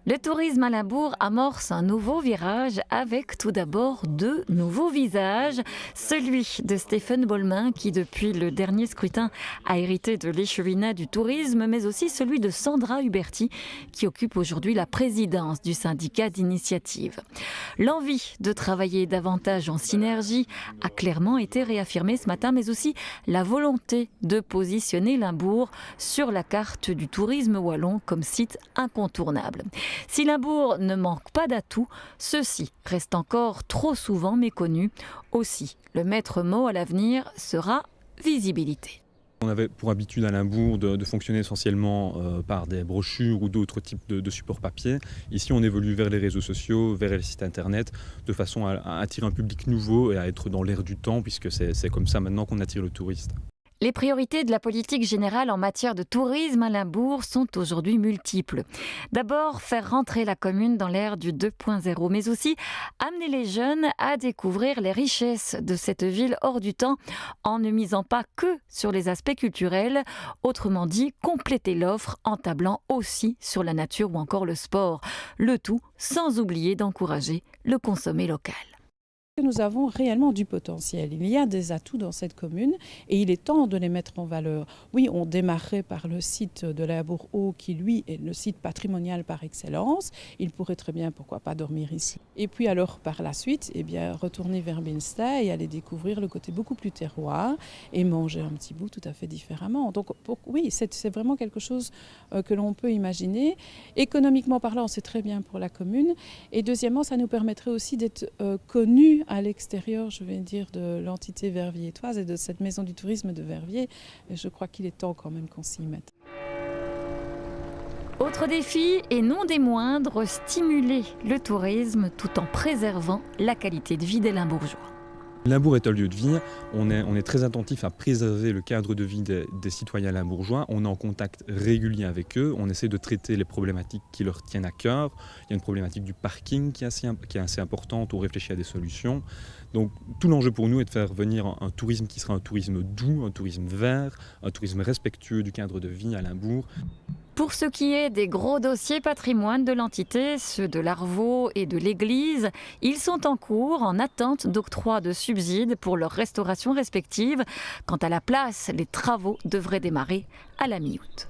Le tourisme à Limbourg amorce un nouveau virage avec tout d'abord deux nouveaux visages. Celui de Stéphane Bolmin qui depuis le dernier scrutin a hérité de l'échevinat du tourisme, mais aussi celui de Sandra Huberti qui occupe aujourd'hui la présidence du syndicat d'initiative. L'envie de travailler davantage en synergie a clairement été réaffirmée ce matin, mais aussi la volonté de positionner Limbourg sur la carte du tourisme wallon comme site incontournable. Si Limbourg ne manque pas d'atouts, ceux-ci restent encore trop souvent méconnus. Aussi, le maître mot à l'avenir sera visibilité. On avait pour habitude à Limbourg de fonctionner essentiellement par des brochures ou d'autres types de supports papier. Ici, on évolue vers les réseaux sociaux, vers les sites internet, de façon à attirer un public nouveau et à être dans l'air du temps, puisque c'est comme ça maintenant qu'on attire le touriste. Les priorités de la politique générale en matière de tourisme à Limbourg sont aujourd'hui multiples. D'abord, faire rentrer la commune dans l'ère du 2.0, mais aussi amener les jeunes à découvrir les richesses de cette ville hors du temps en ne misant pas que sur les aspects culturels, autrement dit, compléter l'offre en tablant aussi sur la nature ou encore le sport. Le tout sans oublier d'encourager le consommer local. Nous avons réellement du potentiel. Il y a des atouts dans cette commune et il est temps de les mettre en valeur. Oui, on démarrerait par le site de Limbourg-Haut qui, lui, est le site patrimonial par excellence. Il pourrait très bien, pourquoi pas, dormir ici. Et puis alors, par la suite, retourner vers Binsta et aller découvrir le côté beaucoup plus terroir et manger un petit bout tout à fait différemment. Donc oui, c'est vraiment quelque chose que l'on peut imaginer. Économiquement parlant, c'est très bien pour la commune. Et deuxièmement, ça nous permettrait aussi d'être connus à l'extérieur, je vais dire, de l'entité verviétoise et de cette maison du tourisme de Verviers. Et je crois qu'il est temps quand même qu'on s'y mette. Autre défi, et non des moindres, stimuler le tourisme tout en préservant la qualité de vie des Limbourgeois. Limbourg est un lieu de vie, on est très attentif à préserver le cadre de vie des citoyens limbourgeois, on est en contact régulier avec eux, on essaie de traiter les problématiques qui leur tiennent à cœur. Il y a une problématique du parking qui est assez importante, on réfléchit à des solutions. Donc tout l'enjeu pour nous est de faire venir un tourisme qui sera un tourisme doux, un tourisme vert, un tourisme respectueux du cadre de vie à Limbourg. Pour ce qui est des gros dossiers patrimoine de l'entité, ceux de l'Arvaux et de l'Église, ils sont en cours en attente d'octroi de subsides pour leur restauration respective. Quant à la place, les travaux devraient démarrer à la mi-août.